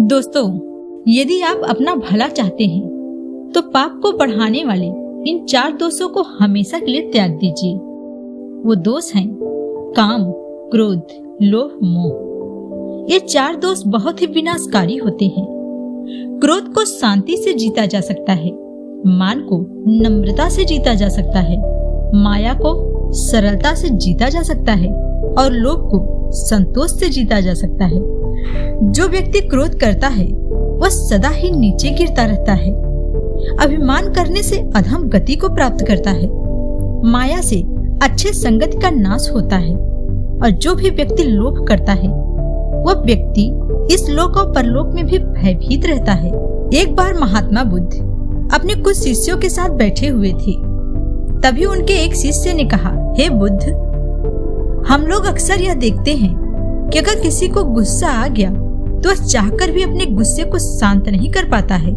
दोस्तों, यदि आप अपना भला चाहते हैं तो पाप को बढ़ाने वाले इन 4 दोषों को हमेशा के लिए त्याग दीजिए। वो दोष हैं काम, क्रोध, लोभ, मोह। ये 4 दोष बहुत ही विनाशकारी होते हैं। क्रोध को शांति से जीता जा सकता है, मान को नम्रता से जीता जा सकता है, माया को सरलता से जीता जा सकता है और लोभ को संतोष से जीता जा सकता है। जो व्यक्ति क्रोध करता है वह सदा ही नीचे गिरता रहता है, अभिमान करने से अधम गति को प्राप्त करता है, माया से अच्छे संगति का नाश होता है और जो भी व्यक्ति लोभ करता है वह व्यक्ति इस लोक और परलोक में भी भयभीत रहता है। एक बार महात्मा बुद्ध अपने कुछ शिष्यों के साथ बैठे हुए थे। तभी उनके एक शिष्य ने कहा, हे बुद्ध, हम लोग अक्सर यह देखते हैं कि अगर किसी को गुस्सा आ गया तो वह चाहकर भी अपने गुस्से को शांत नहीं कर पाता है।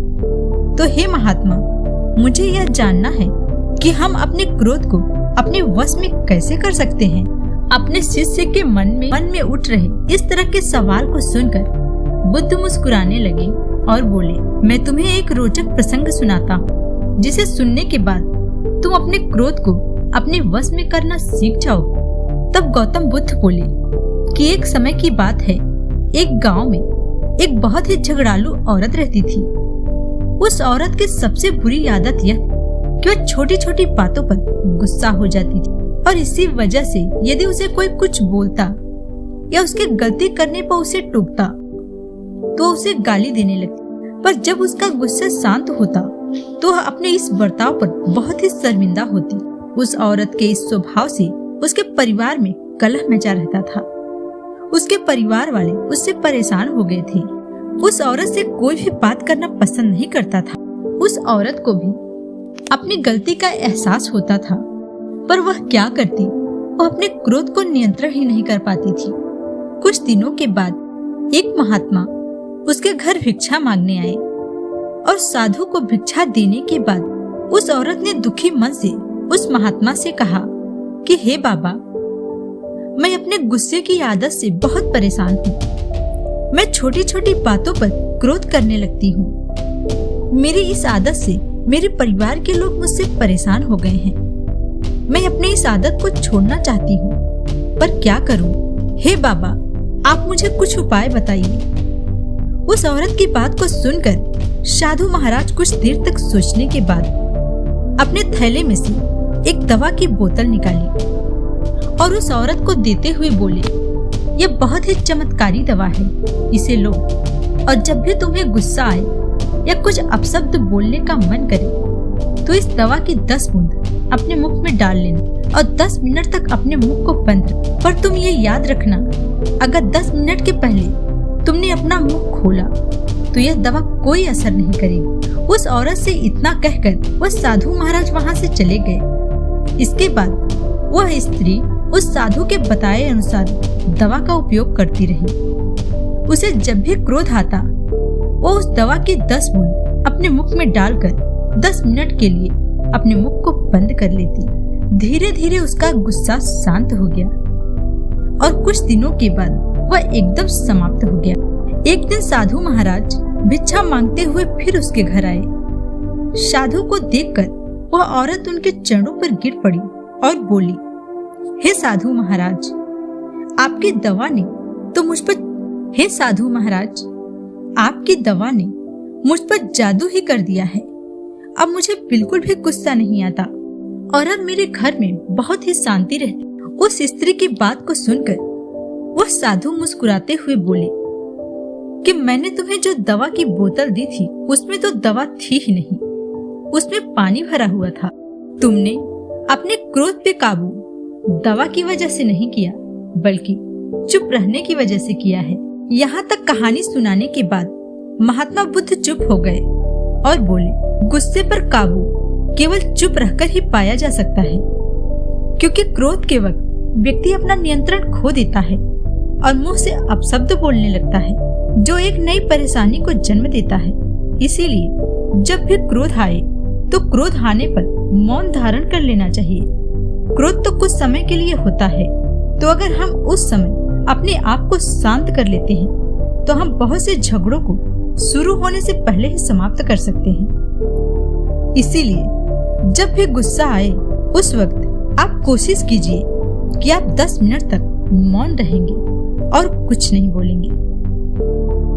तो हे महात्मा, मुझे यह जानना है कि हम अपने क्रोध को अपने वश में कैसे कर सकते हैं। अपने शिष्य के मन में उठ रहे इस तरह के सवाल को सुनकर बुद्ध मुस्कुराने लगे और बोले, मैं तुम्हें एक रोचक प्रसंग सुनाता हूँ, जिसे सुनने के बाद तुम अपने क्रोध को अपने वश में करना सीख जाओ। तब गौतम बुद्ध बोले कि एक समय की बात है, एक गांव में एक बहुत ही झगड़ालू औरत रहती थी। उस औरत की सबसे बुरी आदत यह कि वह छोटी छोटी बातों पर गुस्सा हो जाती थी और इसी वजह से यदि उसे कोई कुछ बोलता या उसके गलती करने पर उसे टोकता तो उसे गाली देने लगती। पर जब उसका गुस्सा शांत होता तो वह अपने इस बर्ताव पर बहुत ही शर्मिंदा होती। उस औरत के इस स्वभाव से उसके परिवार में कलह मचा रहता था। उसके परिवार वाले उससे परेशान हो गए थे। उस औरत से कोई भी बात करना पसंद नहीं करता था। उस औरत को भी अपनी गलती का एहसास होता था, पर वह क्या करती, वह अपने क्रोध को नियंत्रण ही नहीं कर पाती थी। कुछ दिनों के बाद एक महात्मा उसके घर भिक्षा मांगने आए और साधु को भिक्षा देने के बाद उस औरत ने दुखी मन से उस महात्मा से कहा कि हे बाबा, मैं अपने गुस्से की आदत से बहुत परेशान हूँ। मैं छोटी छोटी बातों पर क्रोध करने लगती हूँ। मेरी इस आदत से मेरे परिवार के लोग मुझसे परेशान हो गए हैं। मैं अपनी इस आदत को छोड़ना चाहती हूँ, पर क्या करूँ? हे बाबा, आप मुझे कुछ उपाय बताइए। उस औरत की बात को सुनकर साधु महाराज कुछ देर तक सोचने के बाद अपने थैले में से एक दवा की बोतल निकाली और उस औरत को देते हुए बोले, यह बहुत ही चमत्कारी दवा है, इसे लो और जब भी तुम्हें गुस्सा आए या कुछ अपशब्द बोलने का मन करे तो इस दवा की 10 बूंद अपने मुख में डाल लेना और 10 मिनट तक अपने मुख को बंद रखना। पर तुम ये याद रखना, अगर 10 मिनट के पहले तुमने अपना मुख खोला तो यह दवा कोई असर नहीं करेगी। उस औरत से इतना कहकर वह साधु महाराज वहाँ से चले गए। इसके बाद वह स्त्री उस साधु के बताए अनुसार दवा का उपयोग करती रही। उसे जब भी क्रोध आता वो उस दवा की 10 बूंद अपने मुख में डालकर 10 मिनट के लिए अपने मुख को बंद कर लेती। धीरे धीरे उसका गुस्सा शांत हो गया और कुछ दिनों के बाद वह एकदम समाप्त हो गया। एक दिन साधु महाराज भिक्षा मांगते हुए फिर उसके घर आए। साधु को देखकर वह औरत उनके चरणों पर गिर पड़ी और बोली, हे साधु महाराज, आपकी दवा ने तो मुझ पर आपकी दवा ने मुझ पर जादू ही कर दिया है। अब मुझे बिल्कुल भी गुस्सा नहीं आता और अब मेरे घर में बहुत ही शांति रहती। उस स्त्री की बात को सुनकर वह साधु मुस्कुराते हुए बोले कि मैंने तुम्हें जो दवा की बोतल दी थी उसमें तो दवा थी ही नहीं, उसमें पानी भरा हुआ था। तुमने अपने क्रोध पे काबू दवा की वजह से नहीं किया, बल्कि चुप रहने की वजह से किया है। यहाँ तक कहानी सुनाने के बाद महात्मा बुद्ध चुप हो गए और बोले, गुस्से पर काबू केवल चुप रहकर ही पाया जा सकता है, क्योंकि क्रोध के वक्त व्यक्ति अपना नियंत्रण खो देता है और मुंह से अपशब्द बोलने लगता है, जो एक नई परेशानी को जन्म देता है। इसीलिए जब भी क्रोध आए तो क्रोध आने पर मौन धारण कर लेना चाहिए। क्रोध तो कुछ समय के लिए होता है, तो अगर हम उस समय अपने आप को शांत कर लेते हैं तो हम बहुत से झगड़ों को शुरू होने से पहले ही समाप्त कर सकते हैं। इसीलिए जब भी गुस्सा आए उस वक्त आप कोशिश कीजिए कि आप 10 मिनट तक मौन रहेंगे और कुछ नहीं बोलेंगे।